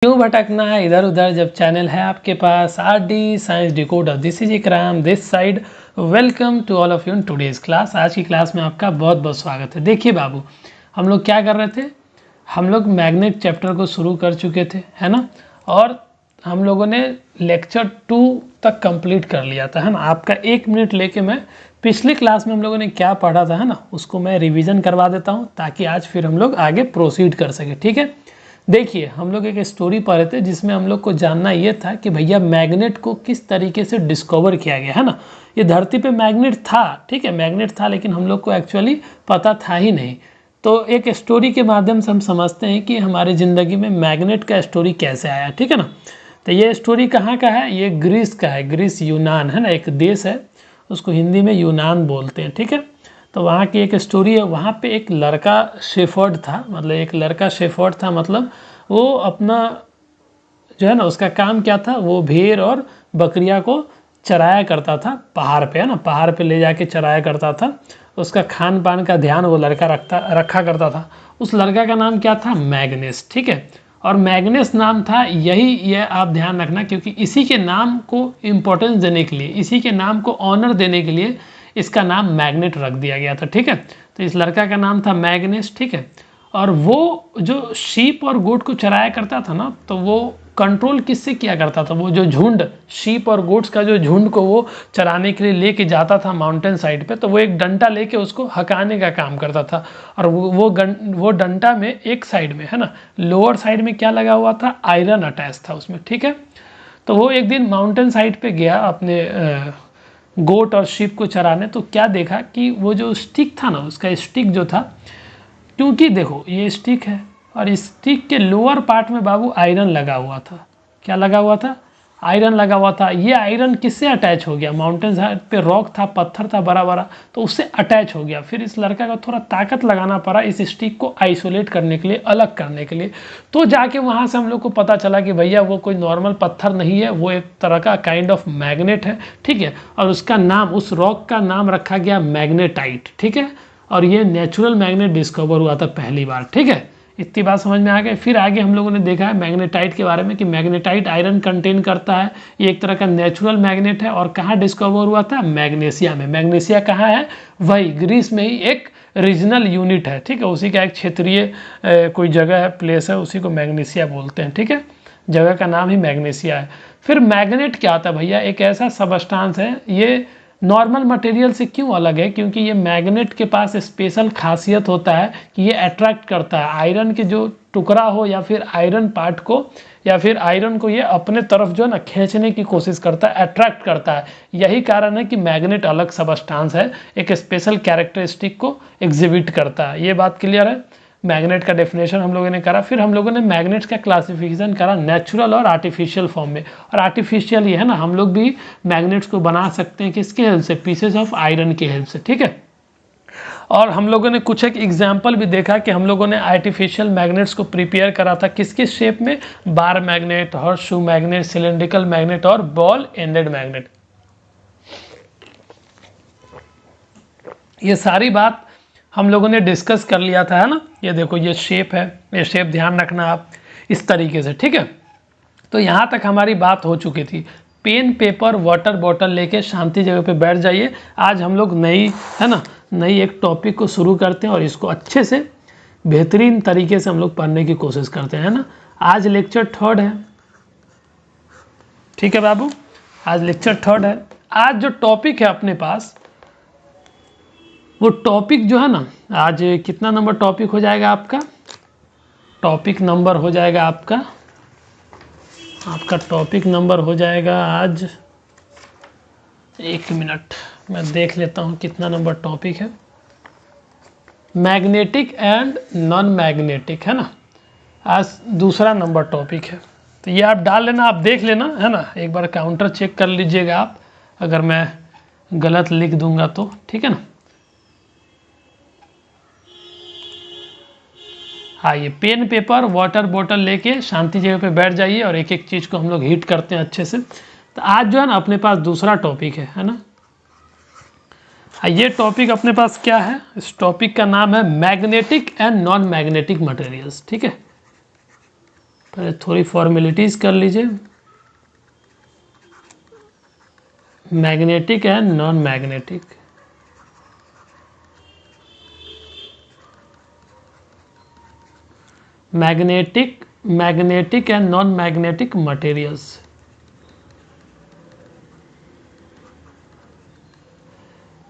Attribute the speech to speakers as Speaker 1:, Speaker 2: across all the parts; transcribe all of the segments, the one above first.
Speaker 1: क्यों भटकना है इधर उधर जब चैनल है आपके पास RD science decoder. This is Ikram this side. Welcome to all of you in today's class. आज की क्लास में आपका बहुत बहुत स्वागत है। देखिए बाबू, हम लोग क्या कर रहे थे, हम लोग मैग्नेट चैप्टर को शुरू कर चुके थे, है ना। और हम लोगों ने लेक्चर 2 तक कंप्लीट कर लिया था, है ना। आपका 1 मिनट लेके मैं पिछली क्लास में हम लोगों ने क्या पढ़ा था, है ना, उसको मैं रिवीजन करवा देता हूँ ताकि आज फिर हम लोग आगे प्रोसीड कर सके। ठीक है, देखिए हम लोग एक स्टोरी पढ़ रहे थे जिसमें हम लोग को जानना ये था कि भैया मैग्नेट को किस तरीके से डिस्कवर किया गया, है ना। ये धरती पे मैग्नेट था, ठीक है, मैग्नेट था, लेकिन हम लोग को एक्चुअली पता था ही नहीं। तो एक स्टोरी के माध्यम से हम समझते हैं कि हमारी ज़िंदगी में मैग्नेट का स्टोरी कैसे आया, ठीक है ना। तो ये स्टोरी कहाँ का है, ये ग्रीस का है। ग्रीस यूनान है ना, एक देश है, उसको हिंदी में यूनान बोलते हैं, ठीक है। तो वहाँ की एक स्टोरी है। वहाँ पे एक लड़का शेफर्ड था, मतलब एक लड़का शेफर्ड था, मतलब वो अपना जो है ना, उसका काम क्या था, वो भेड़ और बकरियां को चराया करता था पहाड़ पे, है ना। पहाड़ पे ले जाके चराया करता था। उसका खान पान का ध्यान वो लड़का रखा करता था। उस लड़का का नाम क्या था, मैग्नेस, ठीक है। और मैग्नेस नाम था, ये आप ध्यान रखना, क्योंकि इसी के नाम को इम्पोर्टेंस देने के लिए, इसी के नाम को ऑनर देने के लिए इसका नाम मैग्नेट रख दिया गया था, ठीक है। तो इस लड़का का नाम था मैग्नेस, ठीक है। और वो जो शीप और गोट को चराया करता था ना, तो वो कंट्रोल किससे किया करता था, वो जो झुंड शीप और गोट्स का जो झुंड को वो चराने के लिए लेके जाता था माउंटेन साइड पे, तो वो एक डंटा लेके उसको हकाने का काम करता था। और वो डंटा में एक साइड में, है ना, लोअर साइड में क्या लगा हुआ था, आयरन अटैच था उसमें, ठीक है। तो वो एक दिन माउंटेन साइड पे गया अपने गोट और शीप को चराने, तो क्या देखा कि वो जो स्टिक था ना, उसका स्टिक जो था, क्योंकि देखो ये स्टिक है और इस स्टिक के लोअर पार्ट में बाबू आयरन लगा हुआ था। क्या लगा हुआ था, आयरन लगा हुआ था। ये आयरन किससे अटैच हो गया, माउंटेन साइड पे रॉक था, पत्थर था बड़ा बड़ा, तो उससे अटैच हो गया। फिर इस लड़का को थोड़ा ताकत लगाना पड़ा इस स्टिक को आइसोलेट करने के लिए, अलग करने के लिए। तो जाके वहाँ से हम लोग को पता चला कि भैया वो कोई नॉर्मल पत्थर नहीं है, वो एक तरह का काइंड ऑफ मैग्नेट है, ठीक है। और उसका नाम, उस रॉक का नाम रखा गया मैग्नेटाइट, ठीक है। और ये नेचुरल मैग्नेट डिस्कवर हुआ था पहली बार, ठीक है। इतनी बात समझ में आ गई। फिर आगे हम लोगों ने देखा है मैग्नेटाइट के बारे में कि मैग्नेटाइट आयरन कंटेन करता है, ये एक तरह का नेचुरल मैग्नेट है। और कहाँ डिस्कवर हुआ था, मैग्नेशिया में। मैग्नेशिया कहाँ है, वही ग्रीस में ही एक रीजनल यूनिट है, ठीक है। उसी का एक क्षेत्रीय कोई जगह है, प्लेस है, उसी को मैग्नेशिया बोलते हैं, ठीक है। जगह का नाम ही मैग्नेशिया है। फिर मैग्नेट क्या होता है भैया, एक ऐसा सबस्टांस है, ये नॉर्मल मटेरियल से क्यों अलग है, क्योंकि ये मैग्नेट के पास स्पेशल खासियत होता है कि ये अट्रैक्ट करता है आयरन के जो टुकड़ा हो या फिर आयरन पार्ट को, या फिर आयरन को ये अपने तरफ जो है ना खींचने की कोशिश करता है, अट्रैक्ट करता है। यही कारण है कि मैग्नेट अलग सबस्टांस है, एक स्पेशल कैरेक्टरिस्टिक को एग्जिबिट करता है। ये बात क्लियर है। मैग्नेट का डेफिनेशन हम लोगों ने करा। फिर हम लोगों ने मैग्नेट्स का क्लासिफिकेशन करा नेचुरल और आर्टिफिशियल फॉर्म में। और आर्टिफिशियल ये है ना, हम लोग भी मैग्नेट्स को बना सकते हैं किसके हेल्प से, पीसेस ऑफ आयरन की हेल्प से, ठीक है। और हम लोगों ने कुछ एक एग्जाम्पल भी देखा कि हम लोगों ने आर्टिफिशियल मैग्नेट्स को प्रिपेयर करा था किस किस शेप में, bar magnet, horse shoe magnet, cylindrical magnet और बॉल एंडेड मैग्नेट। ये सारी बात हम लोगों ने डिस्कस कर लिया था, है ना। ये देखो ये शेप है, ये शेप ध्यान रखना आप इस तरीके से, ठीक है। तो यहाँ तक हमारी बात हो चुकी थी। पेन पेपर वाटर बॉटल लेके शांति जगह पे बैठ जाइए। आज हम लोग नई, है ना, नई एक टॉपिक को शुरू करते हैं और इसको अच्छे से बेहतरीन तरीके से हम लोग पढ़ने की कोशिश करते हैं, है ना। आज लेक्चर 3 है, ठीक है बाबू, आज लेक्चर 3 है। आज जो टॉपिक है अपने पास, वो टॉपिक जो है ना, आज कितना नंबर टॉपिक हो जाएगा आपका, टॉपिक नंबर हो जाएगा आपका टॉपिक नंबर हो जाएगा आज, 1 मिनट मैं देख लेता हूँ कितना नंबर टॉपिक है। मैग्नेटिक एंड नॉन मैग्नेटिक, है ना, आज दूसरा नंबर टॉपिक है। तो ये आप डाल लेना, आप देख लेना, है ना, एक बार काउंटर चेक कर लीजिएगा आप, अगर मैं गलत लिख दूंगा तो, ठीक है ना। हाँ, ये पेन पेपर वाटर बॉटल लेके शांति जगह पे बैठ जाइए और एक एक चीज़ को हम लोग हीट करते हैं अच्छे से। तो आज जो है ना अपने पास दूसरा टॉपिक है ना। ये टॉपिक अपने पास क्या है, इस टॉपिक का नाम है magnetic and non magnetic materials, ठीक है। पहले थोड़ी फॉर्मेलिटीज़ कर लीजिए। Magnetic and non magnetic. Magnetic and non magnetic materials.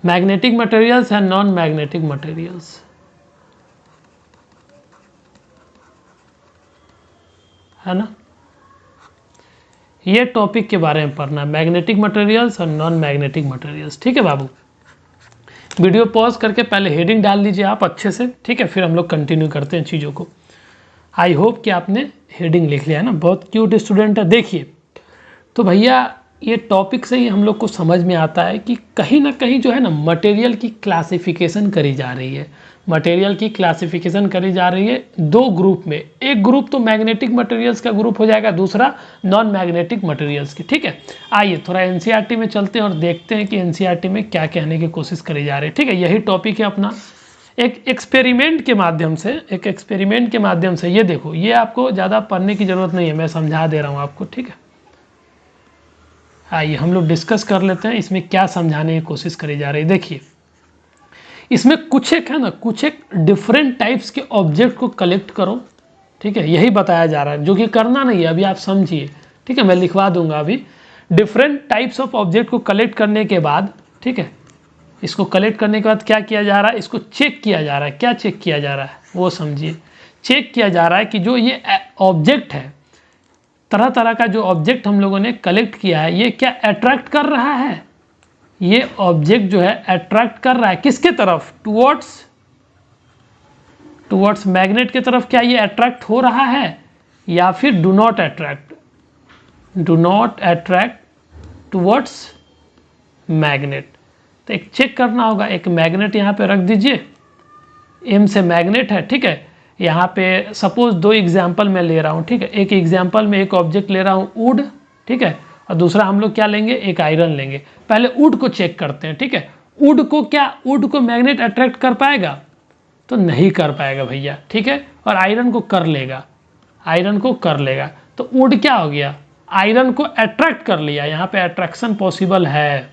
Speaker 1: Magnetic materials and non magnetic materials, है ना। ये टॉपिक के बारे में पढ़ना है, मैग्नेटिक मटेरियल्स और नॉन मैग्नेटिक मटेरियल्स। ठीक है बाबू, वीडियो पॉज करके पहले हेडिंग डाल लीजिए आप अच्छे से, ठीक है, फिर हम लोग कंटिन्यू करते हैं चीज़ों को। आई होप कि आपने हेडिंग लिख लिया है ना, बहुत क्यूट स्टूडेंट है। देखिए तो भैया ये टॉपिक से ही हम लोग को समझ में आता है कि कहीं ना कहीं जो है ना मटेरियल की क्लासिफिकेशन करी जा रही है। मटेरियल की क्लासिफिकेशन करी जा रही है दो ग्रुप में। एक ग्रुप तो मैग्नेटिक मटेरियल्स का ग्रुप हो जाएगा, दूसरा नॉन मैग्नेटिक मटेरियल्स की। ठीक है, आइए थोड़ा एनसीईआरटी में चलते हैं और देखते हैं कि एनसीईआरटी में क्या कहने की कोशिश करी जा रही है। ठीक है, यही टॉपिक है अपना। एक एक्सपेरिमेंट के माध्यम से ये देखो, ये आपको ज़्यादा पढ़ने की ज़रूरत नहीं है, मैं समझा दे रहा हूँ आपको। ठीक है, आइए हम लोग डिस्कस कर लेते हैं इसमें क्या समझाने की कोशिश करी जा रही है। देखिए इसमें कुछ एक है ना, कुछ एक डिफरेंट टाइप्स के ऑब्जेक्ट को कलेक्ट करो। ठीक है, यही बताया जा रहा है, जो कि करना नहीं है, अभी आप समझिए। ठीक है, मैं लिखवा दूंगा अभी। डिफरेंट टाइप्स ऑफ ऑब्जेक्ट को कलेक्ट करने के बाद, ठीक है, इसको कलेक्ट करने के बाद क्या किया जा रहा है, इसको चेक किया जा रहा है। क्या चेक किया जा रहा है वो समझिए। चेक किया जा रहा है कि जो ये ऑब्जेक्ट है, तरह तरह का जो ऑब्जेक्ट हम लोगों ने कलेक्ट किया है, ये क्या अट्रैक्ट कर रहा है। ये ऑब्जेक्ट जो है अट्रैक्ट कर रहा है किसके तरफ, टुवर्ड्स मैग्नेट की तरफ। क्या ये अट्रैक्ट हो रहा है या फिर do not attract towards magnet. तो एक चेक करना होगा। एक मैग्नेट यहाँ पे रख दीजिए, एम से मैग्नेट है। ठीक है, यहाँ पे सपोज दो एग्जाम्पल मैं ले रहा हूँ। ठीक है, एक एग्जाम्पल में एक ऑब्जेक्ट ले रहा हूँ वुड, ठीक है, और दूसरा हम लोग क्या लेंगे, एक आयरन लेंगे। पहले वुड को चेक करते हैं। ठीक है, वुड को मैग्नेट अट्रैक्ट कर पाएगा, तो नहीं कर पाएगा भैया। ठीक है, और आयरन को कर लेगा। तो वुड क्या हो गया, आयरन को अट्रैक्ट कर लिया। यहाँ पे अट्रैक्शन पॉसिबल है,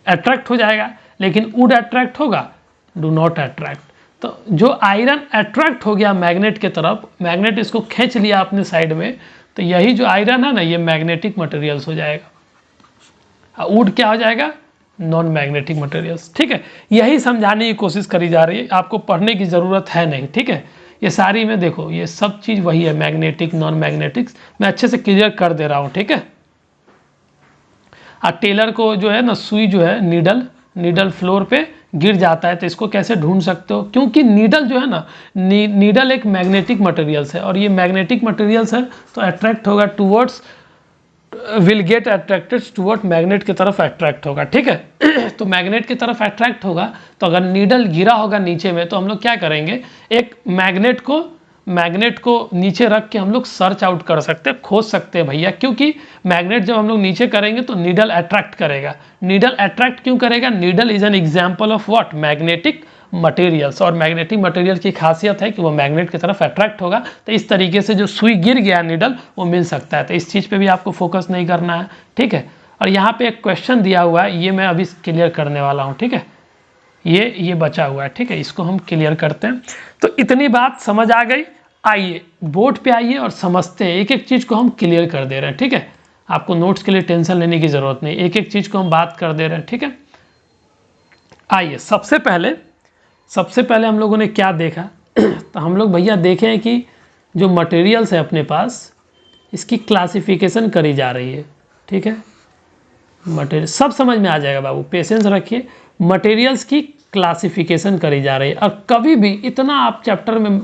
Speaker 1: अट्रैक्ट हो जाएगा। लेकिन वुड अट्रैक्ट होगा, डू नॉट अट्रैक्ट। तो जो आयरन अट्रैक्ट हो गया मैग्नेट के तरफ, मैग्नेट इसको खींच लिया अपने साइड में, तो यही जो आयरन है ना, ये मैग्नेटिक मटेरियल्स हो जाएगा। वुड क्या हो जाएगा, नॉन मैग्नेटिक मटेरियल्स। ठीक है, यही समझाने की कोशिश करी जा रही है, आपको पढ़ने की ज़रूरत है नहीं। ठीक है, ये सारी में देखो ये सब चीज़ वही है, मैग्नेटिक नॉन मैग्नेटिक्स मैं अच्छे से क्लियर कर दे रहा हूँ। ठीक है, टेलर को जो है ना, सुई जो है नीडल फ्लोर पे गिर जाता है, तो इसको कैसे ढूंढ सकते हो, क्योंकि नीडल जो है ना, नीडल एक मैग्नेटिक मटेरियल्स है, और ये मैग्नेटिक मटेरियल्स है, तो अट्रैक्ट होगा towards, will get attracted toward magnet की तरफ अट्रैक्ट होगा। ठीक है, तो मैग्नेट की तरफ अट्रैक्ट होगा, तो अगर नीडल गिरा होगा नीचे में, तो हम लोग क्या करेंगे, एक मैग्नेट को नीचे रख के हम लोग सर्च आउट कर सकते हैं, खोज सकते हैं भैया। क्योंकि मैग्नेट जब हम लोग नीचे करेंगे तो नीडल अट्रैक्ट करेगा। नीडल अट्रैक्ट क्यों करेगा, needle is an example of what, magnetic materials. और मैग्नेटिक मटेरियल की खासियत है कि वो मैग्नेट की तरफ अट्रैक्ट होगा, तो इस तरीके से जो सुई गिर गया नीडल, वो मिल सकता है। तो इस चीज़ पे भी आपको फोकस नहीं करना है। ठीक है, और यहाँ पे एक क्वेश्चन दिया हुआ है, ये मैं अभी क्लियर करने वाला हूँ। ठीक है, ये बचा हुआ है। ठीक है, इसको हम क्लियर करते हैं। तो इतनी बात समझ आ गई। आइए बोर्ड पे आइए और समझते हैं, एक एक चीज़ को हम क्लियर कर दे रहे हैं। ठीक है, आपको नोट्स के लिए टेंशन लेने की ज़रूरत नहीं, एक एक चीज़ को हम बात कर दे रहे हैं। ठीक है, आइए सबसे पहले हम लोगों ने क्या देखा तो हम लोग भैया देखे हैं कि जो मटेरियल्स है अपने पास, इसकी क्लासिफिकेशन करी जा रही है। ठीक है, मटेरियल सब समझ में आ जाएगा बाबू, पेशेंस रखिए। मटेरियल्स की क्लासिफिकेशन करी जा रही है, और कभी भी इतना आप चैप्टर में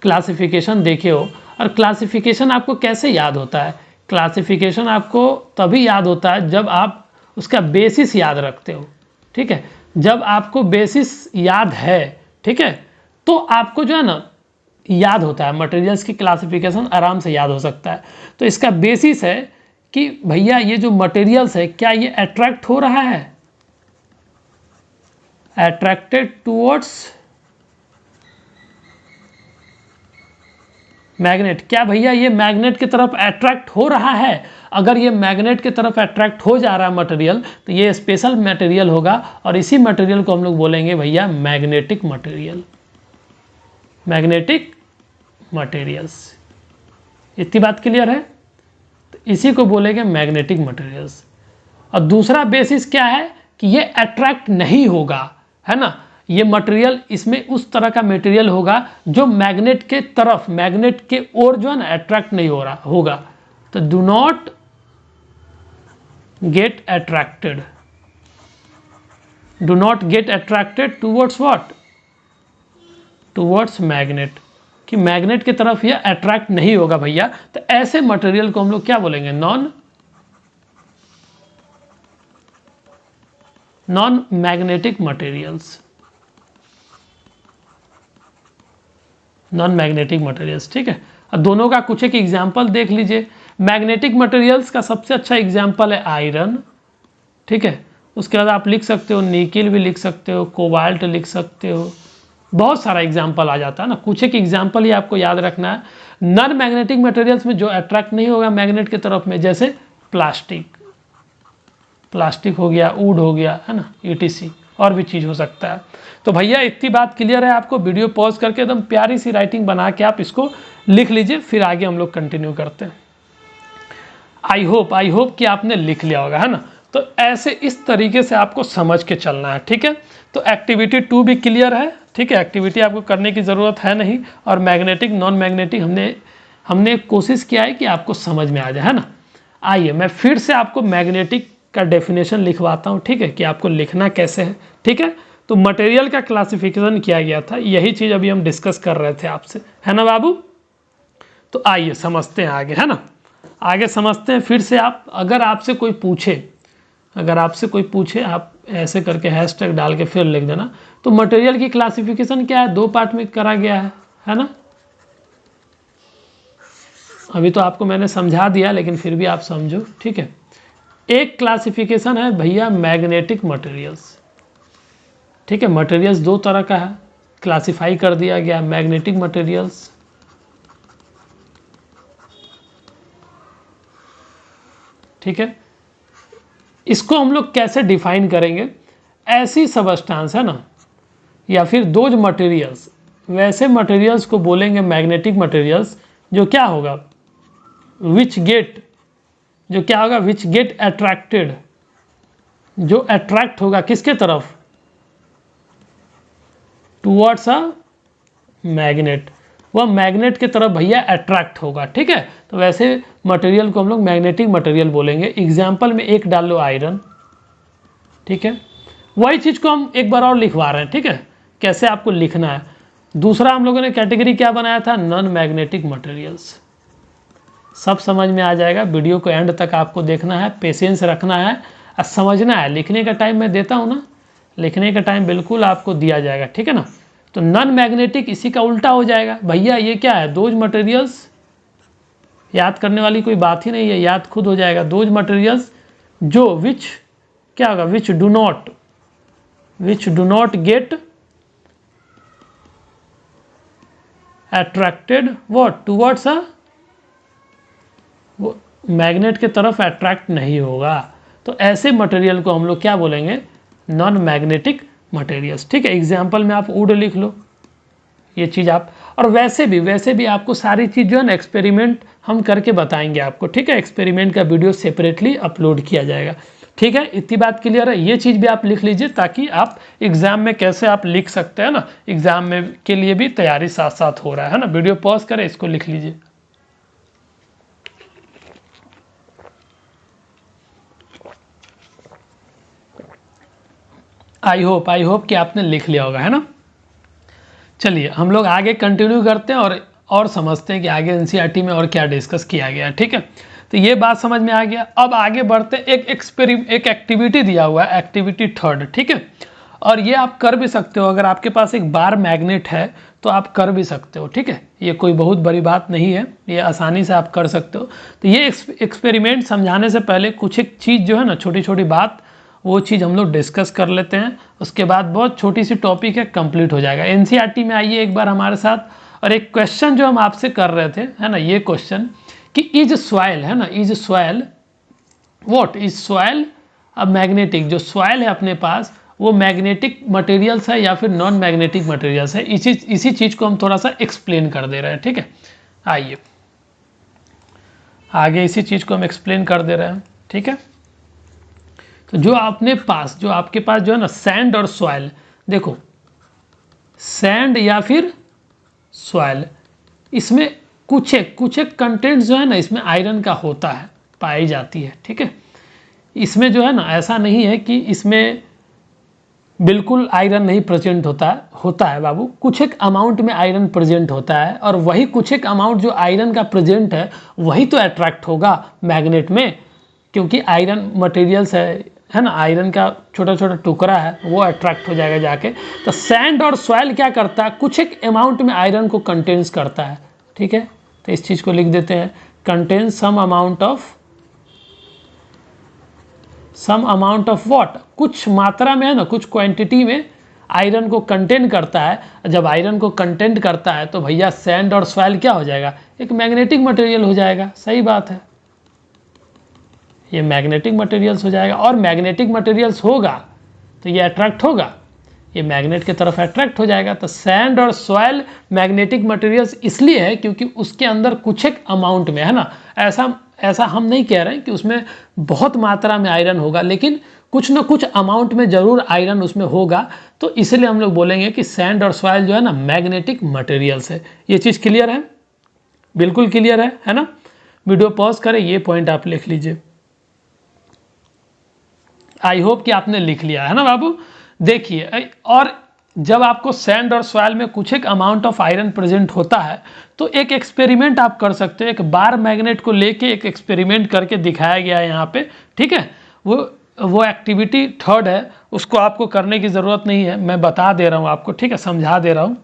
Speaker 1: क्लासिफिकेशन देखे हो, और क्लासिफिकेशन आपको कैसे याद होता है, क्लासिफिकेशन आपको तभी याद होता है जब आप उसका बेसिस याद रखते हो। ठीक है, जब आपको बेसिस याद है, ठीक है, तो आपको जो है ना याद होता है, मटेरियल्स की क्लासिफिकेशन आराम से याद हो सकता है। तो इसका बेसिस है कि भैया ये जो मटेरियल्स है, क्या ये अट्रैक्ट हो रहा है, अट्रैक्टेड टुवर्ड्स मैग्नेट, क्या भैया ये मैग्नेट की तरफ अट्रैक्ट हो रहा है? अगर ये मैग्नेट की तरफ अट्रैक्ट हो जा रहा है मटेरियल, तो ये स्पेशल मटेरियल होगा और इसी मटेरियल को हम लोग बोलेंगे भैया मैग्नेटिक मटेरियल, मैग्नेटिक मटेरियल्स। इतनी बात क्लियर है? तो इसी को बोलेंगे मैग्नेटिक मटेरियल्स। और दूसरा बेसिस क्या है कि ये अट्रैक्ट नहीं होगा, है ना, ये मटेरियल, इसमें उस तरह का मटेरियल होगा जो मैग्नेट के तरफ, मैग्नेट के ओर जो है ना अट्रैक्ट नहीं हो रहा होगा। तो do not get attracted, do not get attracted towards what, towards magnet, कि मैग्नेट की तरफ ये अट्रैक्ट नहीं होगा भैया। तो ऐसे मटेरियल को हम लोग क्या बोलेंगे? Non magnetic materials, non magnetic materials. ठीक है, अब दोनों का कुछ एक एग्जाम्पल देख लीजिए। मैग्नेटिक मटेरियल्स का सबसे अच्छा एग्जाम्पल है आयरन, ठीक है। उसके बाद आप लिख सकते हो निकिल भी लिख सकते हो, कोबाल्ट लिख सकते हो, बहुत सारा एग्जाम्पल आ जाता है ना। कुछ एक एग्जाम्पल ही आपको याद रखना है। नॉन मैग्नेटिक मटेरियल्स में जो अट्रैक्ट नहीं होगा मैग्नेट की तरफ में, जैसे प्लास्टिक, प्लास्टिक हो गया, वुड हो गया, है ना, ईटीसी, और भी चीज़ हो सकता है। तो भैया इतनी बात क्लियर है आपको? वीडियो पॉज करके एकदम प्यारी सी राइटिंग बना के आप इसको लिख लीजिए, फिर आगे हम लोग कंटिन्यू करते हैं। आई होप कि आपने लिख लिया होगा, है ना। तो ऐसे इस तरीके से आपको समझ के चलना है, ठीक है। तो एक्टिविटी 2 भी क्लियर है, ठीक है, एक्टिविटी आपको करने की ज़रूरत है नहीं। और मैग्नेटिक नॉन मैग्नेटिक हमने कोशिश किया है कि आपको समझ में आ जाए, है ना। आइए मैं फिर से आपको मैग्नेटिक का डेफिनेशन लिखवाता हूँ, ठीक है, कि आपको लिखना कैसे है, ठीक है। तो मटेरियल का क्लासिफिकेशन किया गया था, यही चीज़ अभी हम डिस्कस कर रहे थे आपसे, है ना बाबू। तो आइए समझते हैं आगे, है ना, आगे समझते हैं फिर से। आप अगर आपसे कोई पूछे, आप ऐसे करके हैशटैग डाल के फिर लिख देना। तो मटेरियल की क्लासिफिकेशन क्या है? 2 पार्ट में करा गया है ना। अभी तो आपको मैंने समझा दिया, लेकिन फिर भी आप समझो, ठीक है। एक क्लासिफिकेशन है भैया मैग्नेटिक मटेरियल्स, ठीक है। मटेरियल्स 2 तरह का है, क्लासिफाई कर दिया गया मैग्नेटिक मटेरियल्स, ठीक है। इसको हम लोग कैसे डिफाइन करेंगे? ऐसी सबस्टांस, है ना, या फिर दोज मटेरियल्स, वैसे मटेरियल्स को बोलेंगे मैग्नेटिक मटेरियल्स, जो क्या होगा, विच गेट अट्रैक्टेड, जो अट्रैक्ट होगा किसके तरफ? टूवर्ड्स अ मैग्नेट, वह मैग्नेट की तरफ भैया अट्रैक्ट होगा, ठीक है। तो वैसे मटेरियल को हम लोग मैग्नेटिक मटेरियल बोलेंगे। एग्जाम्पल में एक डाल लो आयरन, ठीक है। वही चीज़ को हम एक बार और लिखवा रहे हैं, ठीक है, कैसे आपको लिखना है। दूसरा हम लोगों ने कैटेगरी क्या बनाया था? Non magnetic materials. सब समझ में आ जाएगा, वीडियो को एंड तक आपको देखना है, पेशेंस रखना है और समझना है। लिखने का टाइम मैं देता हूँ ना, लिखने का टाइम बिल्कुल आपको दिया जाएगा, ठीक है ना। तो नॉन मैग्नेटिक इसी का उल्टा हो जाएगा भैया, ये क्या है? दोज मटेरियल्स, याद करने वाली कोई बात ही नहीं है, याद खुद हो जाएगा। दोज मटेरियल्स जो विच क्या होगा? Which do not get attracted what towards a, magnet की तरफ अट्रैक्ट नहीं होगा। तो ऐसे मटेरियल को हम लोग क्या बोलेंगे? नॉन मैग्नेटिक मटेरियल्स, ठीक है। एग्जाम्पल में आप वुड लिख लो, ये चीज़ आप। और वैसे भी आपको सारी चीज़ जो है ना एक्सपेरिमेंट हम करके बताएंगे आपको, ठीक है। एक्सपेरिमेंट का वीडियो सेपरेटली अपलोड किया जाएगा, ठीक है। इतनी बात क्लियर है? ये चीज़ भी आप लिख लीजिए, ताकि आप एग्जाम में कैसे आप लिख सकते हैं ना, एग्जाम में के लिए भी तैयारी साथ साथ हो रहा है ना। वीडियो पॉज करें, इसको लिख लीजिए। आई होप कि आपने लिख लिया होगा, है ना। चलिए हम लोग आगे कंटिन्यू करते हैं और समझते हैं कि आगे एनसीईआरटी में और क्या डिस्कस किया गया है, ठीक है। तो ये बात समझ में आ गया। अब आगे बढ़ते हैं। एक एक्टिविटी दिया हुआ है, एक्टिविटी 3, ठीक है। और ये आप कर भी सकते हो, अगर आपके पास एक बार मैग्नेट है तो आप कर भी सकते हो, ठीक है। ये कोई बहुत बड़ी बात नहीं है, ये आसानी से आप कर सकते हो। तो ये एक्सपेरिमेंट समझाने से पहले कुछ एक चीज़ जो है ना, छोटी छोटी बात, वो चीज़ हम लोग डिस्कस कर लेते हैं। उसके बाद बहुत छोटी सी टॉपिक है, कंप्लीट हो जाएगा। एनसीईआरटी में आइए एक बार हमारे साथ, और एक क्वेश्चन जो हम आपसे कर रहे थे, है ना, ये क्वेश्चन कि इज सॉइल, है ना, is soil what, is soil अब मैग्नेटिक, जो सॉइल है अपने पास वो मैग्नेटिक मटेरियल्स है या फिर नॉन मैग्नेटिक मटेरियल्स है, इसी चीज़ को हम थोड़ा सा एक्सप्लेन कर दे रहे हैं। ठीक है, आइए आगे इसी चीज़ को हम एक्सप्लेन कर दे रहे हैं। ठीक है, तो जो आपके पास जो है ना सैंड और सॉइल, देखो सैंड या फिर सॉइल, इसमें कुछ एक कंटेंट जो है ना इसमें आयरन का होता है, पाई जाती है। ठीक है, इसमें जो है ना ऐसा नहीं है कि इसमें बिल्कुल आयरन नहीं प्रेजेंट होता है बाबू, कुछ एक अमाउंट में आयरन प्रेजेंट होता है, और वही कुछ एक अमाउंट जो आयरन का प्रेजेंट है वही तो अट्रैक्ट होगा मैग्नेट में, क्योंकि आयरन मटेरियल्स है ना, आयरन का छोटा छोटा टुकड़ा है, वो अट्रैक्ट हो जाएगा जाके। तो सैंड और सॉइल क्या करता है, कुछ एक अमाउंट में आयरन को कंटेन्स करता है। ठीक है, तो इस चीज़ को लिख देते हैं, contains some amount of what, कुछ मात्रा में, है ना, कुछ क्वांटिटी में आयरन को कंटेन करता है। जब आयरन को कंटेंट करता है तो भैया सैंड और सॉइल क्या हो जाएगा, एक मैग्नेटिक मटेरियल हो जाएगा। सही बात है, ये मैग्नेटिक मटेरियल्स हो जाएगा, और मैग्नेटिक मटेरियल्स होगा तो ये अट्रैक्ट होगा, ये मैग्नेट की तरफ अट्रैक्ट हो जाएगा। तो सैंड और सॉइल मैग्नेटिक मटेरियल्स इसलिए है क्योंकि उसके अंदर कुछ एक अमाउंट में, है ना, ऐसा हम नहीं कह रहे हैं कि उसमें बहुत मात्रा में आयरन होगा, लेकिन कुछ ना कुछ अमाउंट में जरूर आयरन उसमें होगा। तो इसलिए हम लोग बोलेंगे कि सैंड और सॉइल जो है ना मैग्नेटिक मटेरियल्स है। ये चीज़ क्लियर है, बिल्कुल क्लियर है ना। वीडियो पॉज करें, ये पॉइंट आप लिख लीजिए। आई होप कि आपने लिख लिया है ना बाबू। देखिए, और जब आपको सैंड और सॉइल में कुछ एक अमाउंट ऑफ आयरन प्रेजेंट होता है तो एक एक्सपेरिमेंट आप कर सकते हो, एक बार मैग्नेट को लेके एक एक्सपेरिमेंट करके दिखाया गया है यहाँ पे। ठीक है, वो एक्टिविटी थर्ड है, उसको आपको करने की ज़रूरत नहीं है, मैं बता दे रहा हूँ आपको। ठीक है, समझा दे रहा हूँ।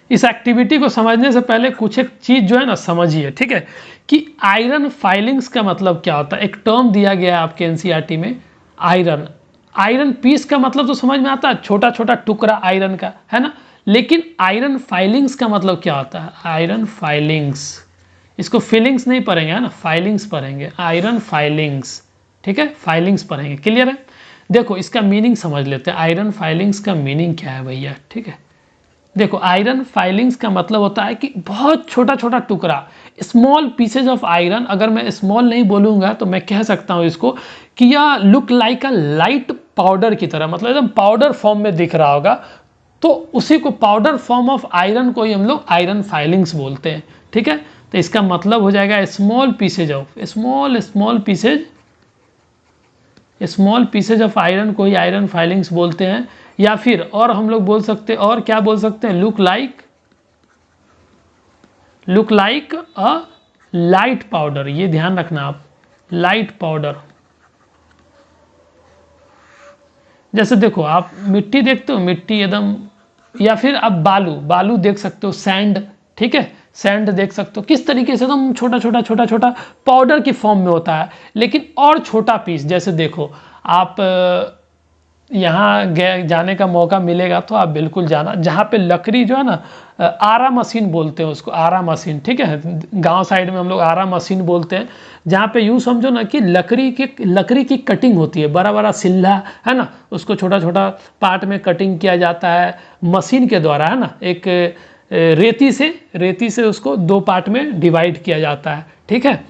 Speaker 1: इस एक्टिविटी को समझने से पहले कुछ एक चीज़ जो है ना समझिए। ठीक है, कि आयरन फाइलिंग्स का मतलब क्या होता है। एक टर्म दिया गया है आपके एनसीईआरटी में, आयरन पीस का मतलब तो समझ में आता है, छोटा छोटा टुकड़ा आयरन का, है ना। लेकिन आयरन फाइलिंग्स का मतलब क्या होता है, आयरन फाइलिंग्स, इसको फीलिंग्स नहीं पढ़ेंगे, है ना, फाइलिंग्स पढ़ेंगे, आयरन फाइलिंग्स। ठीक है, फाइलिंग्स पढ़ेंगे, क्लियर है। देखो इसका मीनिंग समझ लेते हैं, आयरन फाइलिंग्स का मीनिंग क्या है भैया। ठीक है, देखो आयरन फाइलिंग्स का मतलब होता है कि बहुत छोटा छोटा टुकड़ा, स्मॉल पीसेज ऑफ आयरन। अगर मैं स्मॉल नहीं बोलूँगा तो मैं कह सकता हूँ इसको कि यह लुक लाइक अ लाइट पाउडर की तरह, मतलब एकदम पाउडर फॉर्म में दिख रहा होगा, तो उसी को पाउडर फॉर्म ऑफ आयरन को ही हम लोग आयरन फाइलिंग्स बोलते हैं। ठीक है, तो इसका मतलब हो जाएगा स्मॉल पीसेज ऑफ आयरन को ही आयरन फाइलिंग्स बोलते हैं। या फिर और हम लोग बोल सकते हैं, और क्या बोल सकते हैं, लुक लाइक अ लाइट पाउडर। ये ध्यान रखना आप, लाइट पाउडर। जैसे देखो आप मिट्टी देखते हो, मिट्टी एकदम, या फिर आप बालू देख सकते हो, सैंड। ठीक है, सैंड देख सकते हो किस तरीके से एकदम छोटा छोटा पाउडर की फॉर्म में होता है। लेकिन और छोटा पीस, जैसे देखो आप यहाँ जाने का मौका मिलेगा तो आप बिल्कुल जाना, जहाँ पे लकड़ी जो है ना, आरा मशीन बोलते हैं उसको, आरा मशीन। ठीक है, गांव साइड में हम लोग आरा मशीन बोलते हैं, जहाँ पे यूँ समझो ना कि लकड़ी की कटिंग होती है, बड़ा बड़ा सिल्ला, है ना, उसको छोटा छोटा पार्ट में कटिंग किया जाता है मशीन के द्वारा, है ना। एक रेती से उसको दो पार्ट में डिवाइड किया जाता है। ठीक है,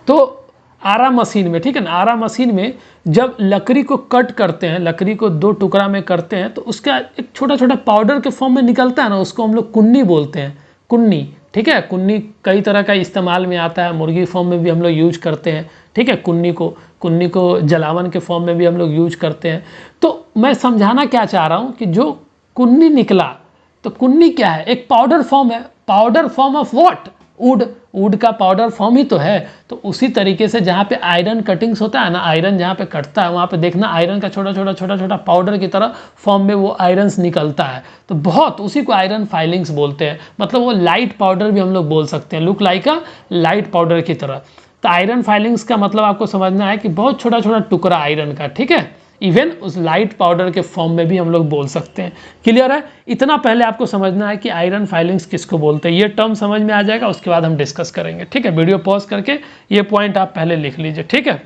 Speaker 1: तो आरा मशीन में, ठीक है ना, आरा मशीन में जब लकड़ी को कट करते हैं, लकड़ी को दो टुकड़ा में करते हैं, तो उसका एक छोटा छोटा पाउडर के फॉर्म में निकलता है ना, उसको हम लोग कुन्नी बोलते हैं, कुन्नी। ठीक है, कुन्नी कई तरह का इस्तेमाल में आता है, मुर्गी फॉर्म में भी हम लोग यूज करते हैं। ठीक है, कुन्नी को जलावन के फॉर्म में भी हम लोग यूज करते हैं। तो मैं समझाना क्या चाह रहा हूँ कि जो कुन्नी निकला, तो कुन्नी क्या है, एक पाउडर फॉर्म है, powder form of what, would का पाउडर फॉर्म ही तो है। तो उसी तरीके से जहाँ पे आयरन कटिंग्स होता है ना, आयरन जहाँ पे कटता है वहाँ पे देखना आयरन का छोटा छोटा पाउडर की तरह फॉर्म में वो आयरन्स निकलता है, तो बहुत उसी को आयरन फाइलिंग्स बोलते हैं। मतलब वो लाइट पाउडर भी हम लोग बोल सकते हैं, लुक लाइक अ लाइट पाउडर की तरह। तो आयरन फाइलिंग्स का मतलब आपको समझना है कि बहुत छोटा छोटा टुकड़ा आयरन का। ठीक है, इवन उस लाइट पाउडर के फॉर्म में भी हम लोग बोल सकते हैं। क्लियर है? इतना पहले आपको समझना है कि आयरन फाइलिंग्स किसको बोलते हैं, ये टर्म समझ में आ जाएगा, उसके बाद हम डिस्कस करेंगे। ठीक है, वीडियो पॉज करके ये पॉइंट आप पहले लिख लीजिए। ठीक है,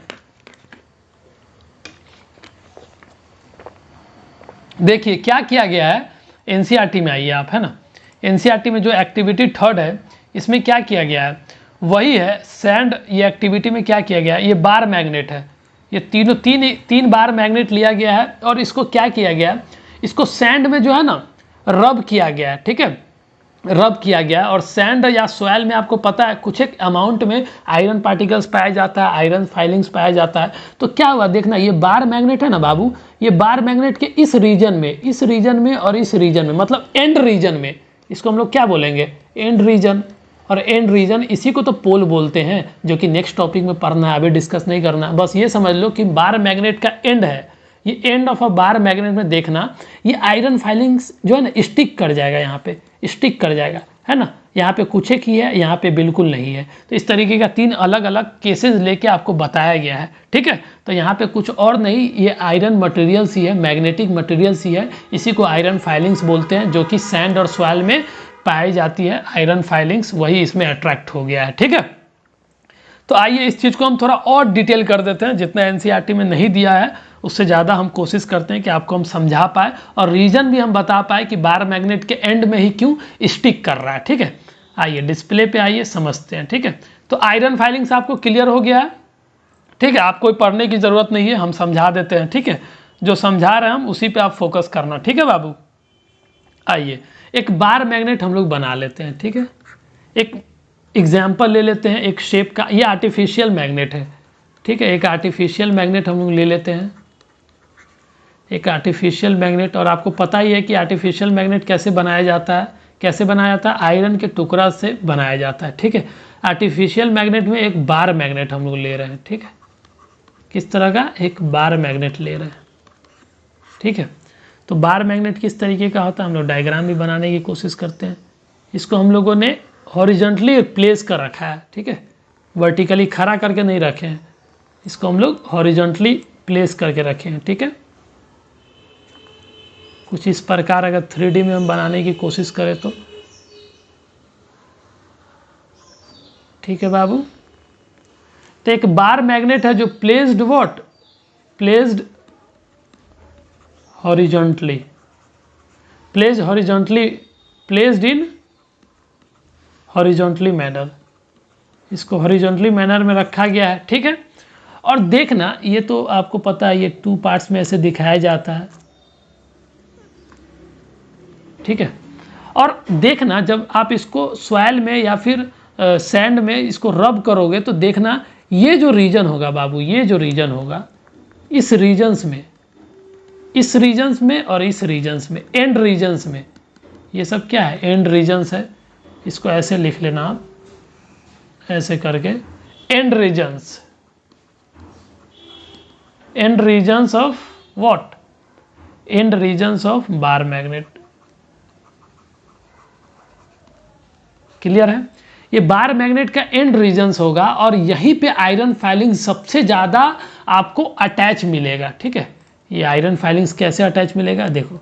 Speaker 1: देखिए क्या किया गया है एनसीईआरटी में, आइए आप, है ना, एनसीईआरटी में जो एक्टिविटी 3 है इसमें क्या किया गया है, वही है सैंड। ये एक्टिविटी में क्या किया गया है, ये बार मैग्नेट है, ये तीन बार मैग्नेट लिया गया है और इसको क्या किया गया है, इसको सैंड में जो है ना रब किया गया है। ठीक है, रब किया गया है। और सैंड या सॉइल में आपको पता है कुछ एक अमाउंट में आयरन पार्टिकल्स पाया जाता है, आयरन फाइलिंग्स पाया जाता है। तो क्या हुआ देखना, ये बार मैग्नेट है ना बाबू, ये बार मैग्नेट के इस रीजन में और इस रीजन में, मतलब एंड रीजन में, इसको हम लोग क्या बोलेंगे, एंड रीजन। और एंड रीजन इसी को तो पोल बोलते हैं, जो कि नेक्स्ट टॉपिक में पढ़ना है, अभी डिस्कस नहीं करना। बस ये समझ लो कि बार मैग्नेट का एंड है, ये end of a bar magnet में देखना ये आयरन फाइलिंग्स जो है ना स्टिक कर जाएगा, यहाँ पे स्टिक कर जाएगा, है ना। यहाँ पे कुछ एक ही है, यहाँ पे बिल्कुल नहीं है। तो इस तरीके का 3 अलग अलग केसेस लेके आपको बताया गया है। ठीक है, तो यहाँ पे कुछ और नहीं, ये आयरन मटेरियल्स ही है, मैग्नेटिक मटेरियल्स ही है, इसी को आयरन फाइलिंग्स बोलते हैं, जो कि सैंड और सॉइल में पाई जाती है। आयरन फाइलिंग्स वही इसमें अट्रैक्ट हो गया है। ठीक है, तो आइए इस चीज़ को हम थोड़ा और डिटेल कर देते हैं, जितना एनसीईआरटी में नहीं दिया है उससे ज़्यादा हम कोशिश करते हैं कि आपको हम समझा पाए और रीजन भी हम बता पाए कि बार मैग्नेट के एंड में ही क्यों स्टिक कर रहा है। ठीक है, आइए डिस्प्ले पे आइए, समझते हैं। ठीक है, तो आयरन फाइलिंग्स आपको क्लियर हो गया है। ठीक है, आपको पढ़ने की ज़रूरत नहीं है, हम समझा देते हैं। ठीक है, जो समझा रहे हैं हम उसी पे आप फोकस करना। ठीक है बाबू, आइए एक बार मैग्नेट हम लोग बना लेते हैं। ठीक है, एक एग्जाम्पल ले लेते हैं एक शेप का, ये आर्टिफिशियल मैग्नेट है। ठीक है, एक आर्टिफिशियल मैग्नेट हम लोग ले लेते हैं, एक आर्टिफिशियल मैग्नेट। और आपको पता ही है कि आर्टिफिशियल मैग्नेट कैसे बनाया जाता है, कैसे बनाया जाता है, आयरन के टुकड़ा से बनाया जाता है। ठीक है, आर्टिफिशियल मैग्नेट में एक बार मैग्नेट हम लोग ले रहे हैं। ठीक है, किस तरह का, एक बार मैग्नेट ले रहे हैं। ठीक है, तो बार मैग्नेट किस तरीके का होता है, हम लोग डायग्राम भी बनाने की कोशिश करते हैं। इसको हम लोगों ने हॉरिजॉन्टली प्लेस कर रखा है। ठीक है, वर्टिकली खड़ा करके नहीं रखे हैं, इसको हम लोग हॉरिजॉन्टली प्लेस करके रखे हैं। ठीक है, कुछ इस प्रकार अगर 3D में हम बनाने की कोशिश करें तो, ठीक है बाबू। तो एक बार मैग्नेट है जो placed what, placed horizontally, placed horizontally, placed in horizontally manner, इसको हॉरिजॉन्टली मैनर में रखा गया है। ठीक है, और देखना ये तो आपको पता है ये 2 पार्ट्स में ऐसे दिखाया जाता है। ठीक है, और देखना जब आप इसको सॉइल में या फिर सैंड में इसको रब करोगे तो देखना ये जो रीजन होगा बाबू, ये जो रीजन होगा, इस रीजन्स में, इस रीजन्स में और इस रीजन्स में, एंड रीजन्स में, ये सब क्या है, एंड रीजन्स है। इसको ऐसे लिख लेना आप, ऐसे करके, end regions, end regions of what, end regions of bar magnet. Clear है, ये बार मैग्नेट का एंड रीजन्स होगा और यहीं पे आयरन फाइलिंग सबसे ज़्यादा आपको अटैच मिलेगा। ठीक है, ये आयरन फाइलिंग्स कैसे अटैच मिलेगा, देखो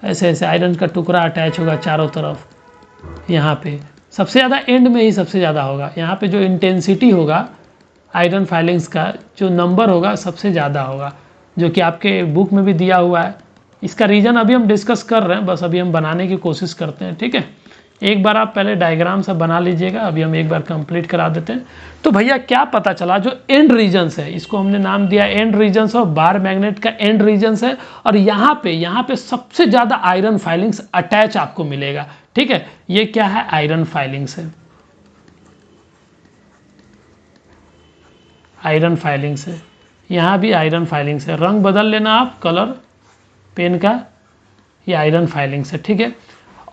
Speaker 1: ऐसे ऐसे आयरन का टुकड़ा अटैच होगा चारों तरफ। यहाँ पे सबसे ज़्यादा एंड में ही सबसे ज़्यादा होगा, यहाँ पे जो इंटेंसिटी होगा आयरन फाइलिंग्स का, जो नंबर होगा सबसे ज़्यादा होगा, जो कि आपके बुक में भी दिया हुआ है। इसका रीज़न अभी हम डिस्कस कर रहे हैं, बस अभी हम बनाने की कोशिश करते हैं। ठीक है, एक बार आप पहले डायग्राम सब बना लीजिएगा, अभी हम एक बार कंप्लीट करा देते हैं। तो भैया क्या पता चला, जो एंड रीजन्स है, इसको हमने नाम दिया end regions of bar magnet का एंड रीजन्स है, और यहाँ पे सबसे ज़्यादा आयरन फाइलिंग्स अटैच आपको मिलेगा। ठीक है, ये क्या है, आयरन फाइलिंग्स है, आयरन फाइलिंग्स है, यहाँ भी आयरन फाइलिंग्स है। रंग बदल लेना आप, कलर पेन का, ये आयरन फाइलिंग्स है। ठीक है,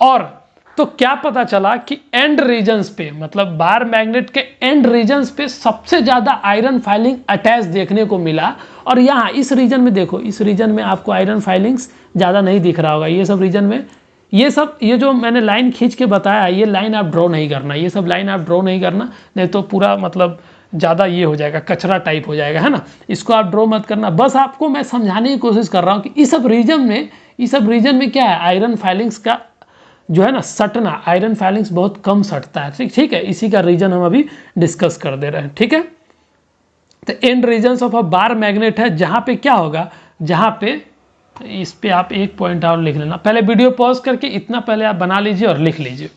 Speaker 1: और तो क्या पता चला कि एंड रीजन्स पे, मतलब बार मैग्नेट के एंड रीजन्स पे सबसे ज़्यादा आयरन फाइलिंग अटैच देखने को मिला। और यहाँ इस रीजन में देखो, इस रीजन में आपको आयरन फाइलिंग्स ज़्यादा नहीं दिख रहा होगा, ये सब रीजन में, ये जो मैंने लाइन खींच के बताया, ये लाइन आप ड्रॉ नहीं करना, ये सब लाइन आप ड्रॉ नहीं करना, नहीं तो पूरा मतलब ज़्यादा ये हो जाएगा, कचरा टाइप हो जाएगा, है ना। इसको आप ड्रॉ मत करना, बस आपको मैं समझाने की कोशिश कर रहा हूँ कि इस सब रीजन में क्या है, आयरन फाइलिंग्स का जो है ना सटना, आयरन फाइलिंग्स बहुत कम सटता है। ठीक है, इसी का रीजन हम अभी डिस्कस कर दे रहे हैं। ठीक है, तो end regions of a bar magnet है, जहाँ पे क्या होगा, जहाँ पे इस पे आप एक पॉइंट और लिख लेना, पहले वीडियो पॉज करके इतना पहले आप बना लीजिए और लिख लीजिए।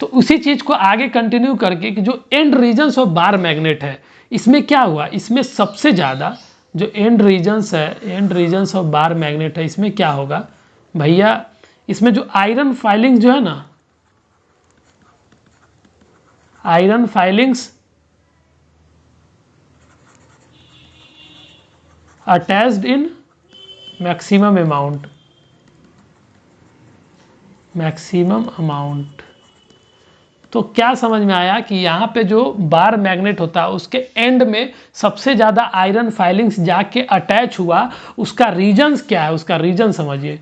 Speaker 1: तो उसी चीज को आगे कंटिन्यू करके कि जो end regions of bar magnet है, इसमें क्या हुआ, इसमें सबसे ज़्यादा जो end regions of bar magnet है, इसमें क्या होगा भैया, इसमें जो आयरन फाइलिंग्स जो है ना, iron filings attached in maximum amount. तो क्या समझ में आया कि यहाँ पे जो बार मैग्नेट होता है उसके एंड में सबसे ज़्यादा आयरन फाइलिंग्स जाके अटैच हुआ, उसका रीजन्स क्या है, उसका रीजन समझिए।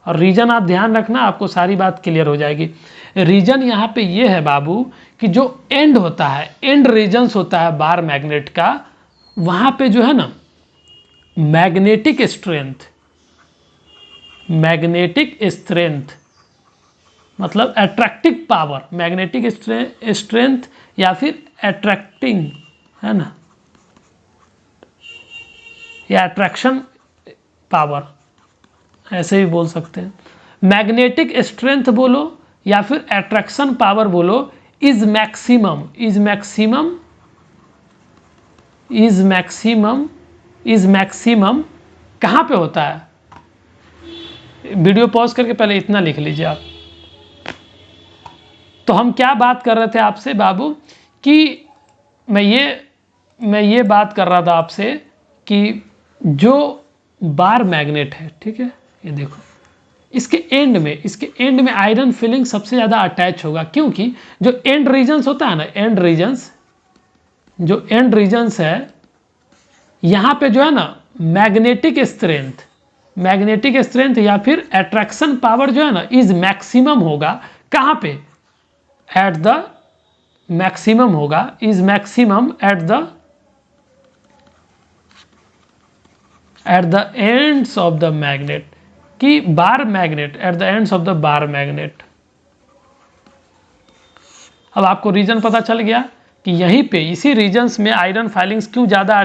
Speaker 1: और रीजन आप ध्यान रखना, आपको सारी बात क्लियर हो जाएगी। रीजन यहाँ पे ये है बाबू कि जो एंड होता है, एंड रीजन्स होता है बार मैग्नेट का, वहाँ पे जो है ना मैग्नेटिक स्ट्रेंथ मतलब अट्रैक्टिव पावर, मैग्नेटिक स्ट्रेंथ या फिर अट्रैक्टिंग, है ना, या अट्रैक्शन पावर, ऐसे भी बोल सकते हैं। मैग्नेटिक स्ट्रेंथ बोलो या फिर अट्रैक्शन पावर बोलो, इज मैक्सिमम कहाँ पे होता है, वीडियो पॉज करके पहले इतना लिख लीजिए आप। तो हम क्या बात कर रहे थे आपसे बाबू कि मैं ये बात कर रहा था आपसे कि जो बार मैग्नेट है, ठीक है, ये देखो इसके एंड में आयरन फिलिंग सबसे ज़्यादा अटैच होगा, क्योंकि जो एंड रीजन्स होता है ना, जो एंड रीजन्स है, यहाँ पे जो है ना मैग्नेटिक स्ट्रेंथ या फिर अट्रैक्शन पावर जो है ना इज मैक्सिमम होगा, कहाँ पे, एट द मैक्सिमम होगा, is maximum at the ends of the magnet, कि bar magnet, at the ends of the bar magnet. अब आपको रीजन पता चल गया कि यहीं पे इसी रीजन्स में आयरन फाइलिंग्स क्यों ज़्यादा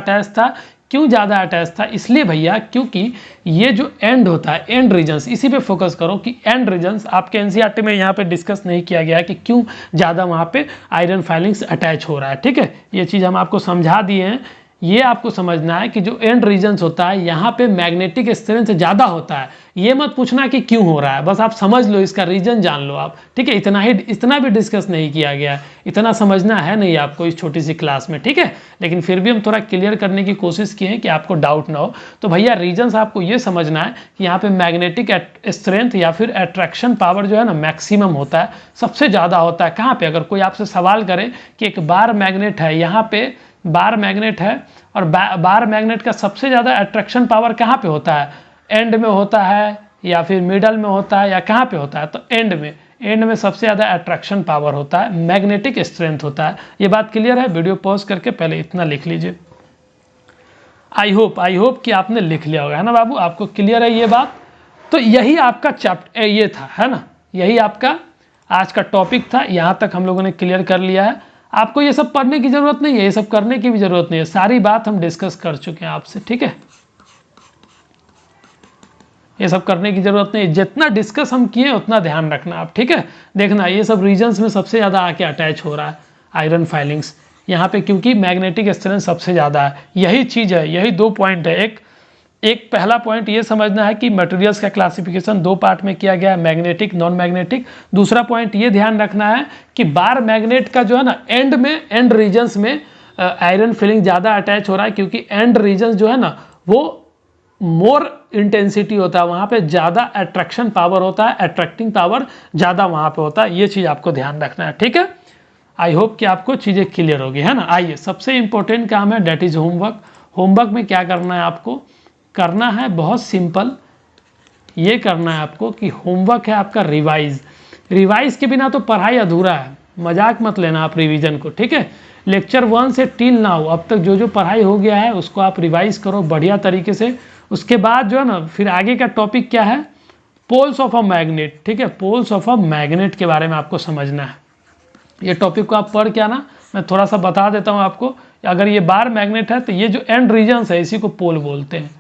Speaker 1: अटैच था, इसलिए भैया क्योंकि ये जो एंड होता है, एंड रीजन्स, इसी पे फोकस करो कि एंड रीजन्स आपके एनसीईआरटी में यहाँ पे डिस्कस नहीं किया गया है कि क्यों ज़्यादा वहाँ पे आयरन फाइलिंग्स अटैच हो रहा है। ठीक है, ये चीज़ हम आपको समझा दिए हैं। ये आपको समझना है कि जो एंड रीजन्स होता है यहाँ पे मैग्नेटिक स्ट्रेंथ ज़्यादा होता है। ये मत पूछना कि क्यों हो रहा है, बस आप समझ लो, इसका रीजन जान लो आप। ठीक है, इतना भी डिस्कस नहीं किया गया है, इतना समझना है नहीं आपको इस छोटी सी क्लास में। ठीक है, लेकिन फिर भी हम थोड़ा क्लियर करने की कोशिश किए हैं कि आपको डाउट ना हो। तो भैया रीजन्स आपको ये समझना है कि यहाँ पे मैग्नेटिक स्ट्रेंथ या फिर अट्रैक्शन पावर जो है ना मैक्सिमम होता है, सबसे ज़्यादा होता है। कहाँ पे, अगर कोई आपसे सवाल करे कि एक बार मैग्नेट है, यहाँ पे बार मैग्नेट है और बार मैग्नेट का सबसे ज़्यादा अट्रैक्शन पावर कहाँ पे होता है, एंड में होता है या फिर मिडल में होता है या कहाँ पे होता है, तो एंड में सबसे ज़्यादा अट्रैक्शन पावर होता है, मैग्नेटिक स्ट्रेंथ होता है। ये बात क्लियर है, वीडियो पॉज करके पहले इतना लिख लीजिए। आई होप कि आपने लिख लिया होगा, है ना बाबू, आपको क्लियर है ये बात। तो यही आपका चैप्टर ये था, है ना, यही आपका आज का टॉपिक था। यहाँ तक हम लोगों ने क्लियर कर लिया है। आपको ये सब पढ़ने की ज़रूरत नहीं है, ये सब करने की भी ज़रूरत नहीं है, सारी बात हम डिस्कस कर चुके हैं आपसे। ठीक है, ये सब करने की ज़रूरत नहीं है, जितना डिस्कस हम किए उतना ध्यान रखना आप। ठीक है, देखना ये सब रीजन्स में सबसे ज़्यादा आके अटैच हो रहा है आयरन फाइलिंग्स यहाँ पे, क्योंकि मैग्नेटिक स्ट्रेंथ सबसे ज़्यादा है। यही चीज़ है, यही 2 पॉइंट है। एक पहला पॉइंट ये समझना है कि मटेरियल्स का क्लासिफिकेशन 2 पार्ट में किया गया है, मैग्नेटिक, नॉन मैग्नेटिक। दूसरा पॉइंट ये ध्यान रखना है कि बार मैग्नेट का जो है ना एंड रीजन्स में आयरन फिलिंग ज़्यादा अटैच हो रहा है, क्योंकि एंड रीजन्स जो है ना वो मोर इंटेंसिटी होता है, वहाँ पे ज़्यादा अट्रैक्शन पावर होता है, अट्रैक्टिंग पावर ज़्यादा वहाँ पे होता है। ये चीज़ आपको ध्यान रखना है। ठीक है, आई होप कि आपको चीज़ें क्लियर होगी, है ना। आइए, सबसे इंपॉर्टेंट काम है, डेट इज़ होमवर्क में क्या करना है आपको, करना है बहुत सिंपल, ये करना है आपको कि होमवर्क है आपका रिवाइज के बिना तो पढ़ाई अधूरा है। मजाक मत लेना आप रिवीजन को, ठीक है। लेक्चर 1 से टिल नाउ अब तक जो जो पढ़ाई हो गया है उसको आप रिवाइज करो बढ़िया तरीके से। उसके बाद जो है ना फिर आगे का टॉपिक क्या है, पोल्स ऑफ अ मैग्नेट, ठीक है। पोल्स ऑफ अ मैग्नेट के बारे में आपको समझना है। ये टॉपिक को आप पढ़ के आना, मैं थोड़ा सा बता देता हूँ आपको। अगर ये बार मैग्नेट है तो ये जो एंड रीजन्स है इसी को पोल बोलते हैं,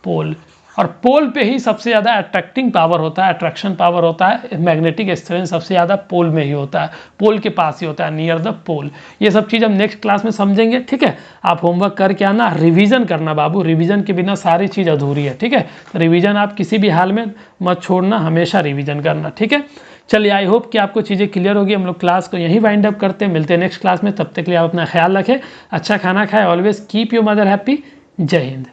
Speaker 1: पोल। और पोल पे ही सबसे ज़्यादा अट्रैक्टिंग पावर होता है, अट्रैक्शन पावर होता है, मैग्नेटिक स्ट्रेंथ सबसे ज़्यादा पोल में ही होता है, पोल के पास ही होता है, नियर द पोल। ये सब चीज़ हम नेक्स्ट क्लास में समझेंगे, ठीक है। आप होमवर्क करके आना, रिवीजन करना बाबू, रिवीजन के बिना सारी चीज़ अधूरी है, ठीक है। तो रिवीजन आप किसी भी हाल में मत छोड़ना, हमेशा रिवीजन करना, ठीक है। चलिए, आई होप कि आपको चीज़ें क्लियर होगी। हम लोग क्लास को यहीं वाइंड अप करते हैं, मिलते हैं नेक्स्ट क्लास में। तब तक के लिए आप अपना ख्याल रखें, अच्छा खाना खाएं, always keep your mother happy. जय हिंद।